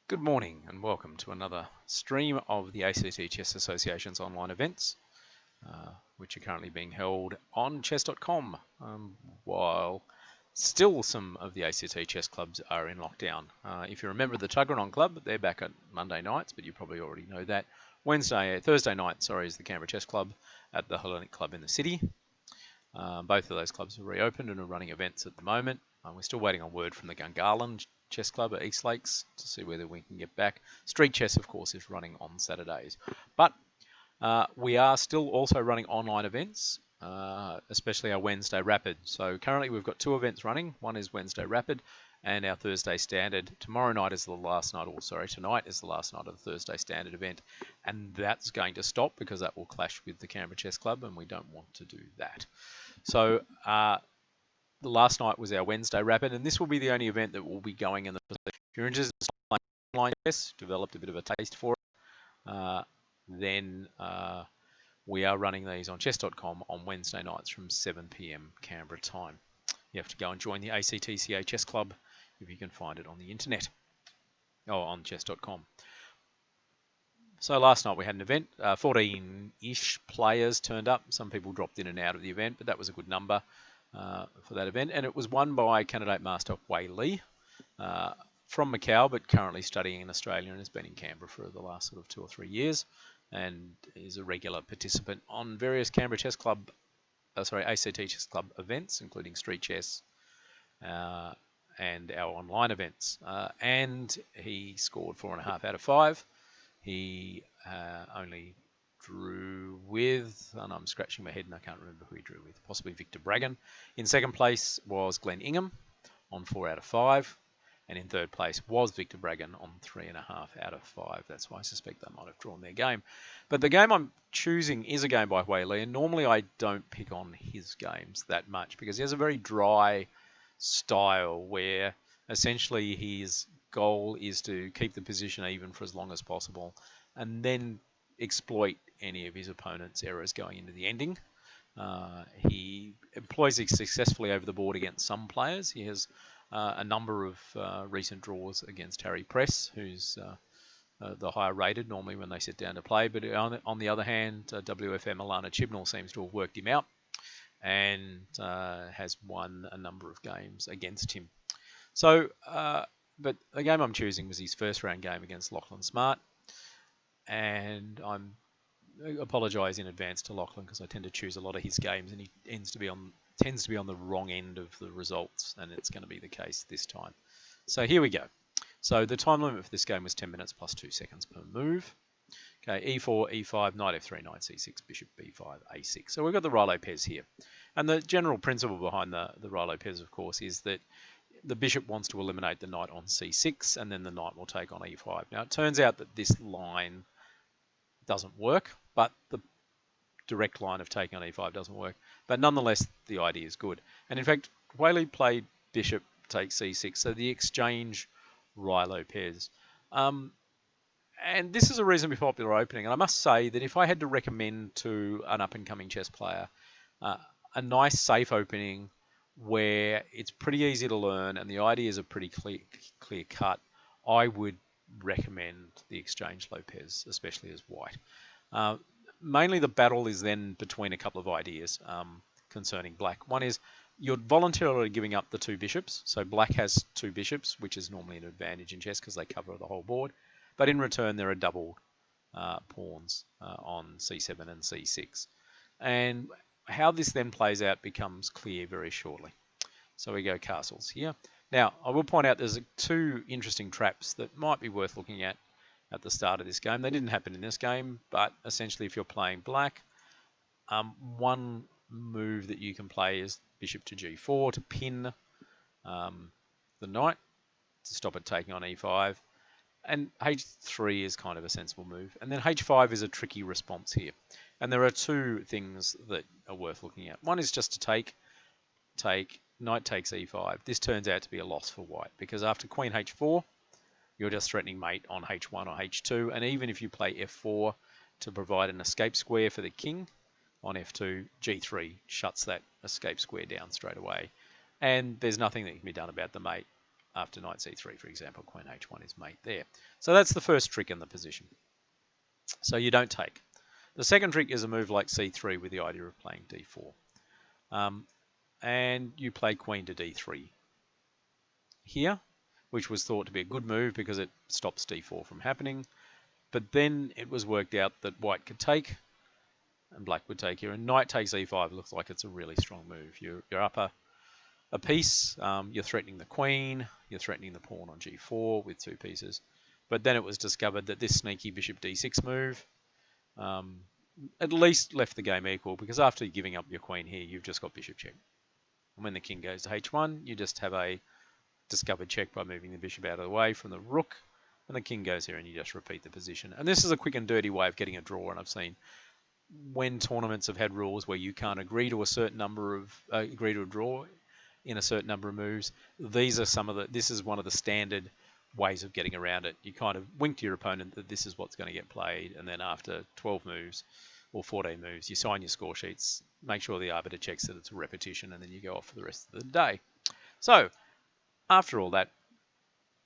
Good morning and welcome to another stream of the ACT Chess Association's online events, which are currently being held on chess.com, while still some of the ACT chess clubs are in lockdown. If you remember the Tuggeranong Club, they're back at Monday nights, but you probably already know that. Thursday night, is the Canberra Chess Club at the Hellenic Club in the city. Both of those clubs are reopened and are running events at the moment. We're still waiting on word from the Gungahlin Chess Club at East Lakes to see whether we can get back. Street Chess, of course, is running on Saturdays. But we are still also running online events, especially our Wednesday Rapid. So currently we've got two events running. One is Wednesday Rapid and our Thursday Standard. Tonight is the last night of the Thursday Standard event. And that's going to stop because that will clash with the Canberra Chess Club and we don't want to do that. So the last night was our Wednesday Rapid, and this will be the only event that will be going in the Pacific. If you're interested in online chess, developed a bit of a taste for it, then we are running these on chess.com on Wednesday nights from 7 p.m. Canberra time. You have to go and join the ACTCA Chess Club if you can find it on the internet, or on chess.com. So last night we had an event, 14-ish players turned up. Some people dropped in and out of the event, but that was a good number for that event. And it was won by candidate master Wei Li from Macau, but currently studying in Australia and has been in Canberra for the last sort of 2 or 3 years and is a regular participant on various Canberra Chess Club, ACT Chess Club events, including Street Chess and our online events. And he scored 4.5 out of 5. He only drew with, and I'm scratching my head and I can't remember who he drew with, possibly Victor Bragan. In second place was Glenn Ingham on 4 out of 5. And in third place was Victor Bragan on 3.5 out of 5. That's why I suspect they might have drawn their game. But the game I'm choosing is a game by Wei Li, and normally I don't pick on his games that much because he has a very dry style where essentially his goal is to keep the position even for as long as possible and then exploit any of his opponent's errors going into the ending. He employs it successfully over the board against some players. He has a number of recent draws against Harry Press, who's the higher rated normally when they sit down to play. But on the other hand, WFM Alana Chibnall seems to have worked him out and has won a number of games against him. So, but the game I'm choosing was his first round game against Lachlan Smart. And I apologise in advance to Lachlan because I tend to choose a lot of his games and he tends to be on the wrong end of the results, and it's going to be the case this time. So here we go. So the time limit for this game was 10 minutes plus 2 seconds per move. Okay, e4, e5, knight f3, knight c6, bishop b5, a6. So we've got the Rye-Lopez here. And the general principle behind the Rye-Lopez, of course, is that the bishop wants to eliminate the knight on c6, and then the knight will take on e5. Now, it turns out that this line doesn't work, but the direct line of taking on e5 doesn't work. But nonetheless, the idea is good. And in fact, Wei Li played bishop takes c6, so the exchange Rye-Lopez. And this is a reasonably popular opening. And I must say that if I had to recommend to an up-and-coming chess player a nice, safe opening where it's pretty easy to learn and the ideas are pretty clear cut, I would recommend the exchange Lopez, especially as white. Mainly the battle is then between a couple of ideas concerning black. One is you're voluntarily giving up the 2 bishops. So black has 2 bishops, which is normally an advantage in chess because they cover the whole board. But in return, there are doubled pawns on c7 and c6. And how this then plays out becomes clear very shortly. So we go castles here. Now, I will point out there's 2 interesting traps that might be worth looking at the start of this game. They didn't happen in this game, but essentially if you're playing black, one move that you can play is bishop to g4 to pin the knight to stop it taking on e5. And h3 is kind of a sensible move. And then h5 is a tricky response here. And there are 2 things that are worth looking at. One is just to take, knight takes e5. This turns out to be a loss for white because after queen h4, you're just threatening mate on h1 or h2. And even if you play f4 to provide an escape square for the king on f2, g3 shuts that escape square down straight away. And there's nothing that can be done about the mate after knight c3, for example, queen h1 is mate there. So that's the first trick in the position. So you don't take. The second trick is a move like c3 with the idea of playing d4. And you play queen to d3 here, which was thought to be a good move because it stops d4 from happening. But then it was worked out that white could take and black would take here. And knight takes e5 looks like it's a really strong move. You're up a piece, you're threatening the queen, you're threatening the pawn on g4 with 2 pieces. But then it was discovered that this sneaky bishop d6 move at least left the game equal, because after giving up your queen here, you've just got bishop check. And when the king goes to h1, you just have a discovered check by moving the bishop out of the way from the rook, and the king goes here and you just repeat the position. And this is a quick and dirty way of getting a draw, and I've seen when tournaments have had rules where you can't agree to a certain number of agree to a draw in a certain number of moves. These are this is one of the standard ways of getting around it. You kind of wink to your opponent that this is what's going to get played, and then after 12 moves or 14 moves, you sign your score sheets, make sure the arbiter checks that it's a repetition, and then you go off for the rest of the day. So after all that,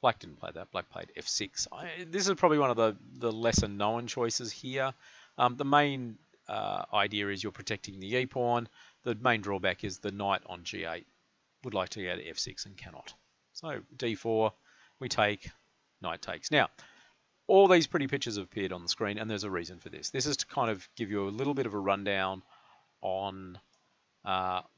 black didn't play that. Black played f6. This is probably one of the lesser known choices here. The main idea is you're protecting the e-pawn. The main drawback is the knight on g8 would like to go to f6 and cannot. So d4, we take, knight takes. Now, all these pretty pictures have appeared on the screen, and there's a reason for this. This is to kind of give you a little bit of a rundown on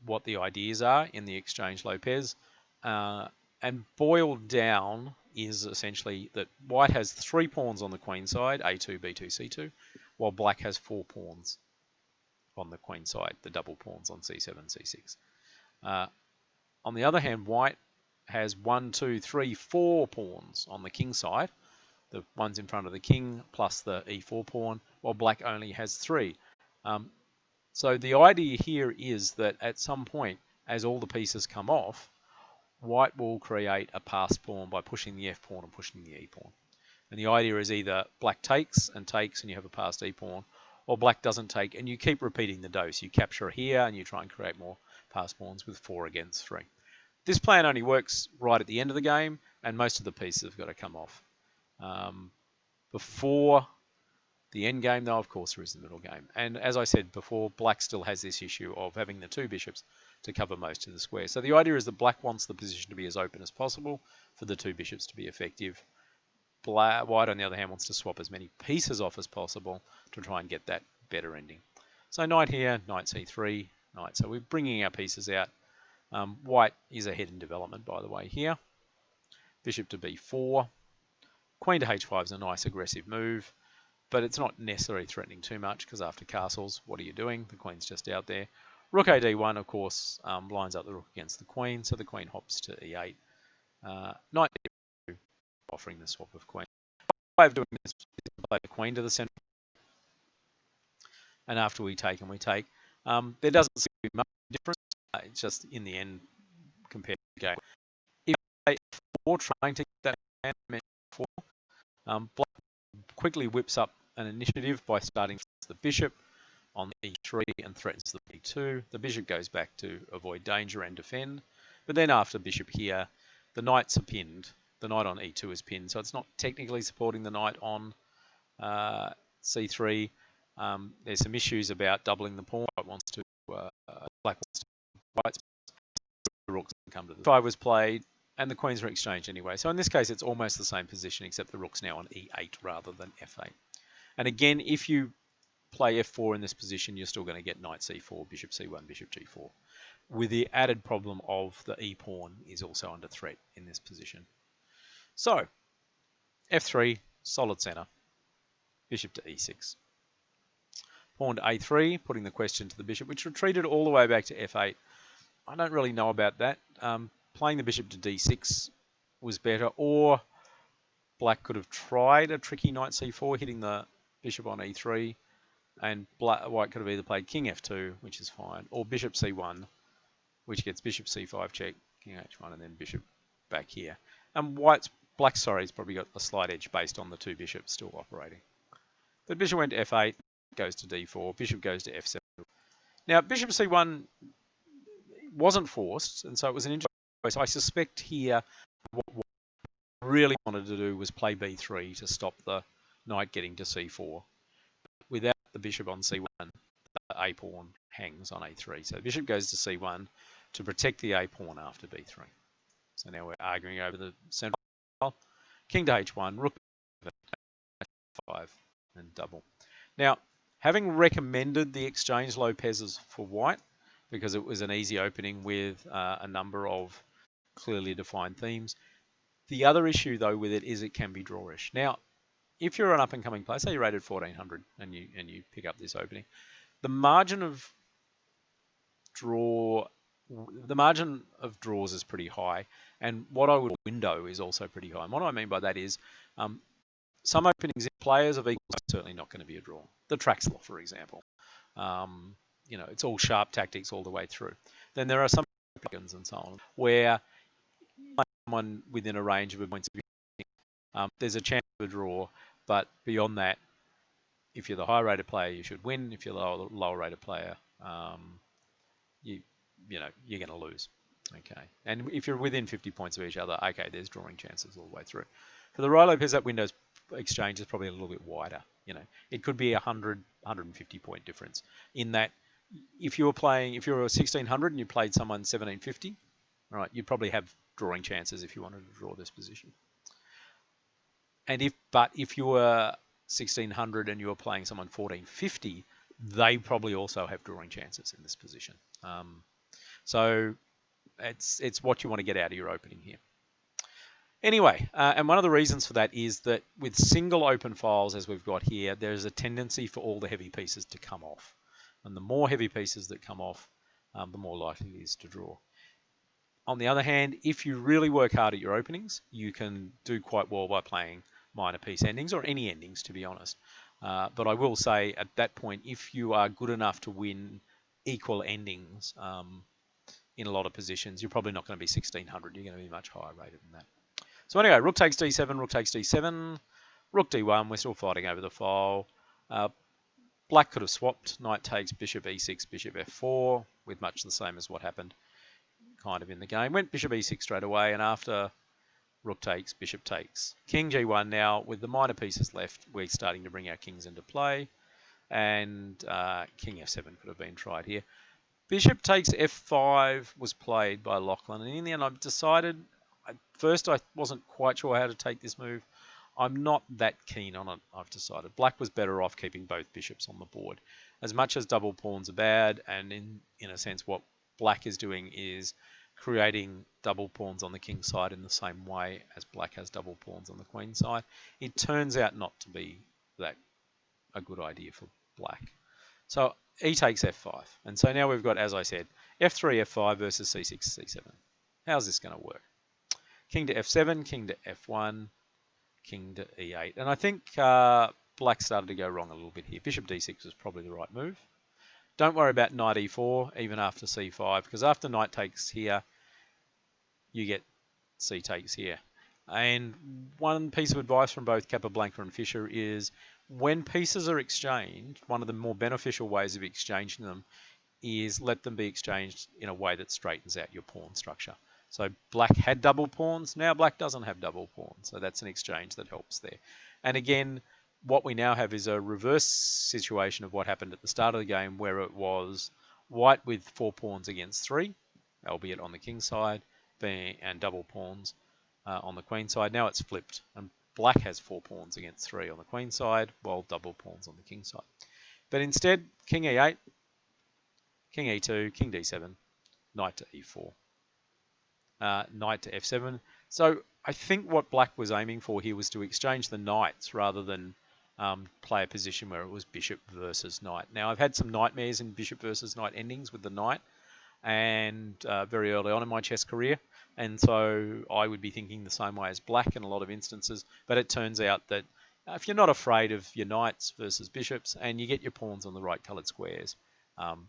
what the ideas are in the exchange Lopez. And boiled down is essentially that white has 3 pawns on the queen side, a2, b2, c2, while black has 4 pawns on the queen side, the double pawns on c7, c6. On the other hand, white has 1, 2, 3, 4 pawns on the king side, the ones in front of the king plus the e4 pawn, while black only has 3. So the idea here is that at some point, as all the pieces come off, white will create a passed pawn by pushing the f pawn and pushing the e pawn. And the idea is either black takes and you have a passed e pawn, or black doesn't take and you keep repeating the dose. You capture here and you try and create more passed pawns with 4 against 3. This plan only works right at the end of the game, and most of the pieces have got to come off. Before the end game, though, of course, there is the middle game. And as I said before, black still has this issue of having the 2 bishops to cover most of the square. So the idea is that black wants the position to be as open as possible for the 2 bishops to be effective. White, on the other hand, wants to swap as many pieces off as possible to try and get that better ending. So knight here, knight c3, knight. So we're bringing our pieces out. White is ahead in development, by the way, here. Bishop to b4. Queen to h5 is a nice aggressive move, but it's not necessarily threatening too much because after castles, what are you doing? The queen's just out there. Rook a d1, of course, lines up the rook against the queen, so the queen hops to e8. Knight d2, offering the swap of queen. The way of doing this is to play the queen to the center, and after we take and we take, there doesn't seem to be much difference. It's just in the end compared to the game. If you play trying to get that hand before, black quickly whips up an initiative by starting with the bishop on e3 and threatens the e2. The bishop goes back to avoid danger and defend. But then after bishop here, the knights are pinned. The knight on e2 is pinned, so it's not technically supporting the knight on c3. There's some issues about doubling the pawn. White wants to, black wants to, white, the rooks come to the 5 was played, and the queens were exchanged anyway. So in this case, it's almost the same position, except the rook's now on e8 rather than f8. And again, if you play f4 in this position, you're still going to get knight c4, bishop c1, bishop g4, with the added problem of the e pawn is also under threat in this position. So f3, solid center, bishop to e6. Pawn to a3, putting the question to the bishop, which retreated all the way back to f8. I don't really know about that. Playing the bishop to d6 was better, or black could have tried a tricky knight c4, hitting the bishop on e3, and white could have either played king f2, which is fine, or bishop c1, which gets bishop c5 check, king h1, and then bishop back here. And black's probably got a slight edge based on the 2 bishops still operating. But bishop went to f8, goes to d4, bishop goes to f7. Now, bishop c1 wasn't forced, and so it was an interesting choice. I suspect here what really wanted to do was play b3 to stop the knight getting to c4. Without the bishop on c1, the a pawn hangs on a3. So the bishop goes to c1 to protect the a pawn after b3. So now we're arguing over the central file. King to h1, rook f5, and double. Now, having recommended the exchange Lopez's for white, because it was an easy opening with a number of clearly defined themes, the other issue though with it is it can be drawish. Now, if you're an up-and-coming player, say you're rated 1400 and you pick up this opening, the margin of draws is pretty high, and what I would window is also pretty high. And what I mean by that is some openings, players of equal are certainly not going to be a draw. The Traxler, for example. It's all sharp tactics all the way through. Then there are some openings and so on where someone within a range of points there's a chance of a draw, but beyond that, if you're the high rated player, you should win. If you're the lower rated player, you're going to lose. Okay, and if you're within 50 points of each other, okay, there's drawing chances all the way through. For the Roy Lopez, that window's exchange is probably a little bit wider. It could be 100, 150 point difference. In that, if you're a 1600 and you played someone 1750, all right, you'd probably have drawing chances if you wanted to draw this position. And if you were 1600 and you were playing someone 1450, they probably also have drawing chances in this position. So it's what you want to get out of your opening here. Anyway, and one of the reasons for that is that with single open files, as we've got here, there's a tendency for all the heavy pieces to come off. And the more heavy pieces that come off, the more likely it is to draw. On the other hand, if you really work hard at your openings, you can do quite well by playing minor piece endings, or any endings, to be honest. But I will say, at that point, if you are good enough to win equal endings in a lot of positions, you're probably not going to be 1600. You're going to be much higher rated than that. So anyway, rook takes d7, rook takes d7, rook d1. We're still fighting over the file. Black could have swapped. Knight takes, bishop e6, bishop f4, with much the same as what happened kind of in the game. Went bishop e6 straight away, and after rook takes, bishop takes. King g1 now, with the minor pieces left, we're starting to bring our kings into play. And king f7 could have been tried here. Bishop takes f5 was played by Lachlan, and in the end I've decided, at first I wasn't quite sure how to take this move. I'm not that keen on it, I've decided. Black was better off keeping both bishops on the board. As much as double pawns are bad, and in a sense what Black is doing is creating double pawns on the king side in the same way as Black has double pawns on the queen side, it turns out not to be that a good idea for Black. So e takes f5. And so now we've got, as I said, f3, f5 versus c6, c7. How's this going to work? King to f7, king to f1, king to e8. And I think Black started to go wrong a little bit here. Bishop d6 was probably the right move. Don't worry about knight e4, even after c5, because after knight takes here, you get c takes here. And one piece of advice from both Capablanca and Fisher is, when pieces are exchanged, one of the more beneficial ways of exchanging them is let them be exchanged in a way that straightens out your pawn structure. So Black had double pawns, now Black doesn't have double pawns, so that's an exchange that helps there. And again, what we now have is a reverse situation of what happened at the start of the game, where it was white with 4 pawns against 3, albeit on the king side, and double pawns on the queen side. Now it's flipped, and Black has 4 pawns against 3 on the queen side, while double pawns on the king side. But instead, king e8, king e2, king d7, knight to e4, knight to f7. So I think what Black was aiming for here was to exchange the knights rather than play a position where it was bishop versus knight. Now, I've had some nightmares in bishop versus knight endings with the knight, and very early on in my chess career, and so I would be thinking the same way as Black in a lot of instances. But it turns out that if you're not afraid of your knights versus bishops and you get your pawns on the right coloured squares,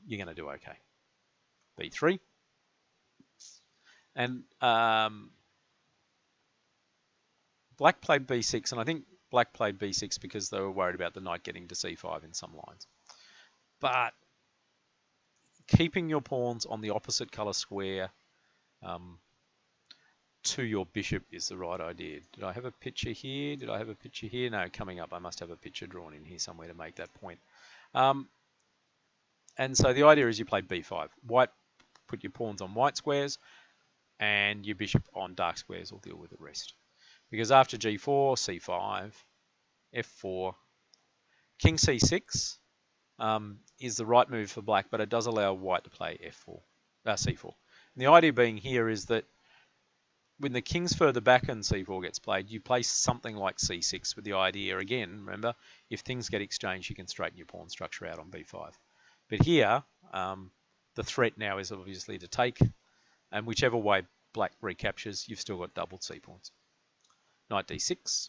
you're going to do okay. b3. And Black played b6, and I think Black played b6 because they were worried about the knight getting to c5 in some lines. But keeping your pawns on the opposite colour square to your bishop is the right idea. Did I have a picture here? Did I have a picture here? No, coming up, I must have a picture drawn in here somewhere to make that point. And so the idea is you play b5. White, put your pawns on white squares, and your bishop on dark squares will deal with the rest. Because after g4, c5, f4, king c6 is the right move for black, but it does allow white to play f4, c4. And the idea being here is that when the king's further back and c4 gets played, you play something like c6 with the idea, again, remember, if things get exchanged, you can straighten your pawn structure out on b5. But here, the threat now is obviously to take, and whichever way black recaptures, you've still got doubled c-pawns. Knight d6,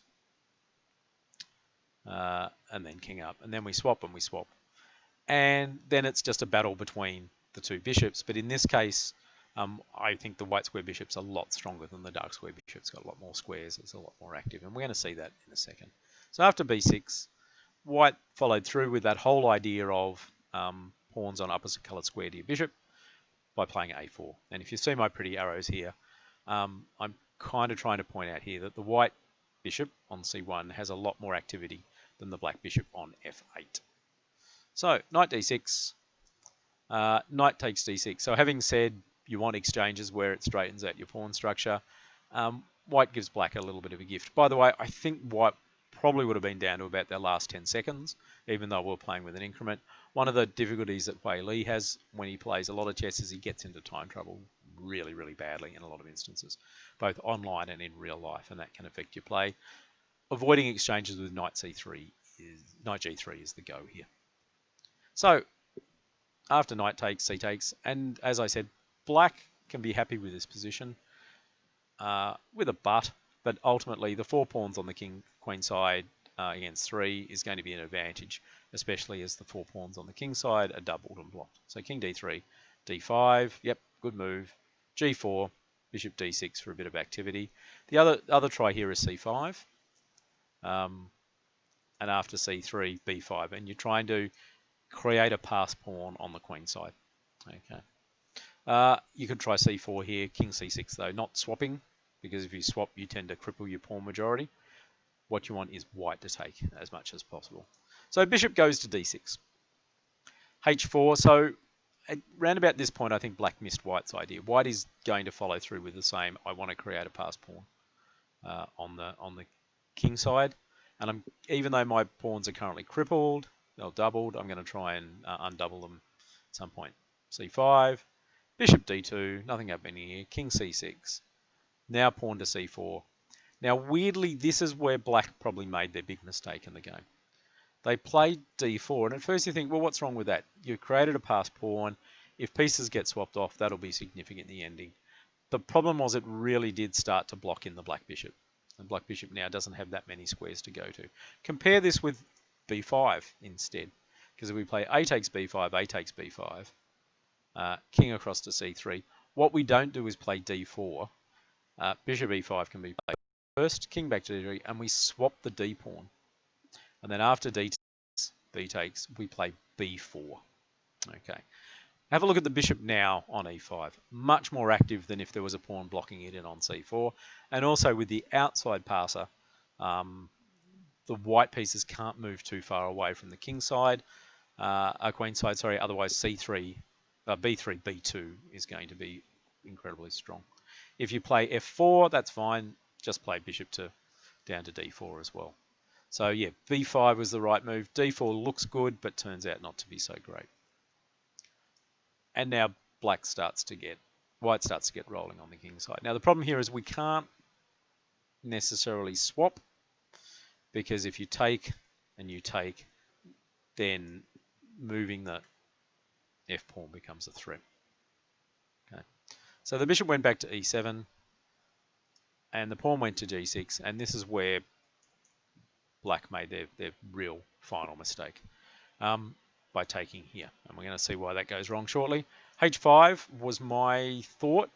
and then king up, and then we swap and we swap. And then it's just a battle between the two bishops, but in this case, I think the white square bishop's a lot stronger than the dark square bishop. It's got a lot more squares, it's a lot more active, and we're going to see that in a second. So after b6, white followed through with that whole idea of pawns on opposite coloured square to your bishop by playing a4. And if you see my pretty arrows here, I'm kind of trying to point out here that the white bishop on c1 has a lot more activity than the black bishop on f8. So knight d6, knight takes d6. So having said you want exchanges where it straightens out your pawn structure, white gives black a little bit of a gift. By the way, I think white probably would have been down to about their last 10 seconds, even though we're playing with an increment. One of the difficulties that Wei Li has when he plays a lot of chess is he gets into time trouble really, really badly in a lot of instances, both online and in real life, and that can affect your play. Avoiding exchanges with knight c3 knight g3 is the go here. So after knight takes, c takes, and as I said, black can be happy with this position with a but ultimately the 4 pawns on the king-queen side against 3 is going to be an advantage, especially as the 4 pawns on the king side are doubled and blocked. So king d3, d5, yep, good move. g4, bishop d6 for a bit of activity. The other try here is c5, and after c3, b5, and you're trying to create a passed pawn on the queen side. Okay. You could try c4 here, king c6 though, not swapping, because if you swap, you tend to cripple your pawn majority. What you want is white to take as much as possible. So bishop goes to d6. h4, so around about this point, I think black missed white's idea. White is going to follow through with the same, I want to create a passed pawn on the king side. And even though my pawns are currently crippled, they're doubled, I'm going to try and undouble them at some point. c5, bishop d2, nothing happening here, king c6, now pawn to c4. Now weirdly, this is where black probably made their big mistake in the game. They played d4, and at first you think, well, what's wrong with that? You created a passed pawn. If pieces get swapped off, that'll be significant in the ending. The problem was it really did start to block in the black bishop. The black bishop now doesn't have that many squares to go to. Compare this with b5 instead, because if we play a takes b5, a takes b5, king across to c3, what we don't do is play d4. Bishop e5 can be played first, king back to d3, and we swap the d pawn. And then after d takes, b takes, we play b4. Okay. Have a look at the bishop now on e5. Much more active than if there was a pawn blocking it in on c4. And also with the outside passer, the white pieces can't move too far away from the king side, queen side, sorry, otherwise b3, b2 is going to be incredibly strong. If you play f4, that's fine. Just play bishop down to d4 as well. So yeah, b5 was the right move. d4 looks good, but turns out not to be so great. And now white starts to get rolling on the king side. Now the problem here is we can't necessarily swap, because if you take and you take, then moving the f pawn becomes a threat. Okay. So the bishop went back to e7, and the pawn went to g6, and this is where black made their real final mistake by taking here. And we're going to see why that goes wrong shortly. h5 was my thought,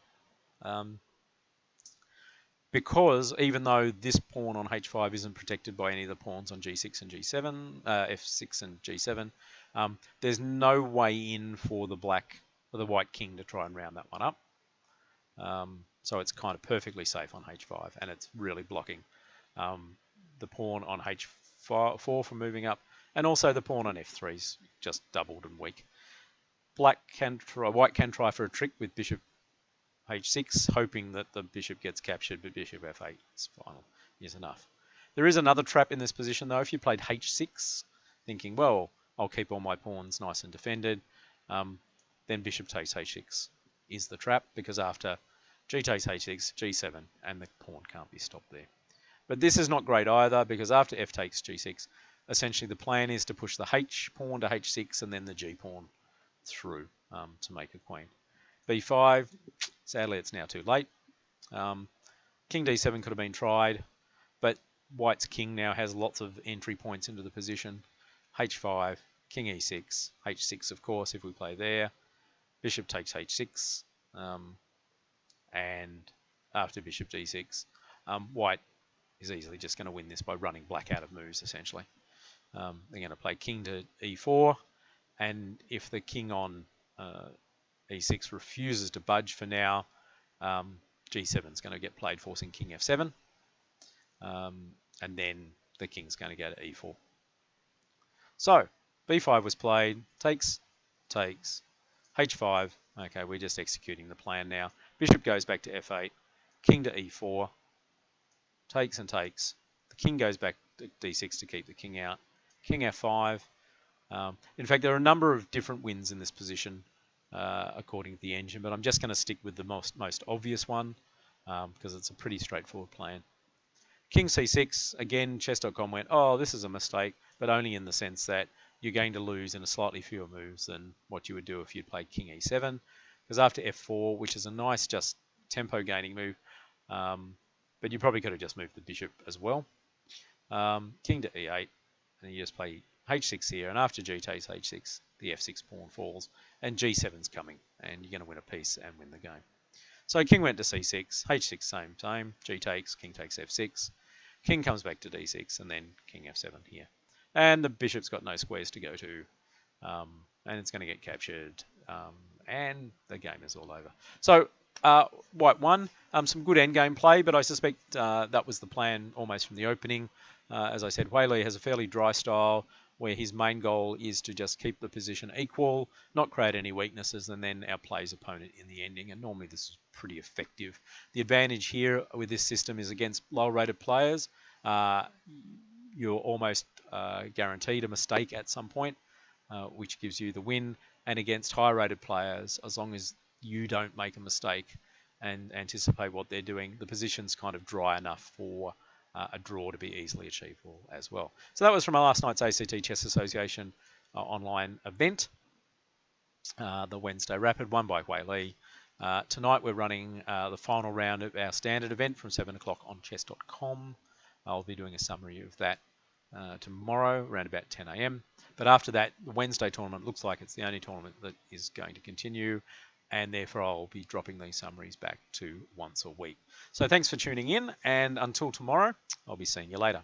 because even though this pawn on h5 isn't protected by any of the pawns on g6 and g7, f6 and g7, there's no way in for the white king to try and round that one up. So it's kind of perfectly safe on h5, and it's really blocking the pawn on h4 from moving up, and also the pawn on f3's just doubled and weak. White can try for a trick with bishop h6, hoping that the bishop gets captured, but bishop f8 is final, is enough. There is another trap in this position, though. If you played h6, thinking, well, I'll keep all my pawns nice and defended, then bishop takes h6 is the trap, because after g takes h6, g7, and the pawn can't be stopped there. But this is not great either, because after f takes g6, essentially the plan is to push the h pawn to h6 and then the g pawn through to make a queen. b5, sadly it's now too late. King d7 could have been tried, but white's king now has lots of entry points into the position. h5, king e6, h6 of course if we play there. Bishop takes h6, and after bishop d6, white is easily just going to win this by running black out of moves, essentially. They're going to play king to e4, and if the king on e6 refuses to budge for now, g7 is going to get played, forcing king f7, and then the king's going to go to e4. So b5 was played, takes, h5. Okay, we're just executing the plan now. Bishop goes back to f8, king to e4, takes and takes. The king goes back to d6 to keep the king out. King f5. In fact, there are a number of different wins in this position according to the engine, but I'm just going to stick with the most obvious one because it's a pretty straightforward plan. King c6, again, chess.com went, oh, this is a mistake, but only in the sense that you're going to lose in a slightly fewer moves than what you would do if you'd played king e7, because after f4, which is a nice just tempo gaining move, but you probably could have just moved the bishop as well. King to e8, and you just play h6 here, and after g takes h6, the f6 pawn falls, and g7's coming, and you're going to win a piece and win the game. So king went to c6, h6 same, g takes, king takes f6, king comes back to d6, and then king f7 here. And the bishop's got no squares to go to, and it's going to get captured, and the game is all over. So white won. Some good endgame play, but I suspect that was the plan almost from the opening. As I said, Weili has a fairly dry style where his main goal is to just keep the position equal, not create any weaknesses, and then outplays opponent in the ending. And normally this is pretty effective. The advantage here with this system is against lower-rated players. You're almost guaranteed a mistake at some point, which gives you the win. And against higher-rated players, as long as you don't make a mistake and anticipate what they're doing, the position's kind of dry enough for a draw to be easily achievable as well. So that was from our last night's ACT Chess Association online event, the Wednesday Rapid, won by Weili. Tonight we're running the final round of our standard event from 7 o'clock on chess.com. I'll be doing a summary of that tomorrow around about 10 a.m. But after that, the Wednesday tournament looks like it's the only tournament that is going to continue, and therefore I'll be dropping these summaries back to once a week. So thanks for tuning in, and until tomorrow, I'll be seeing you later.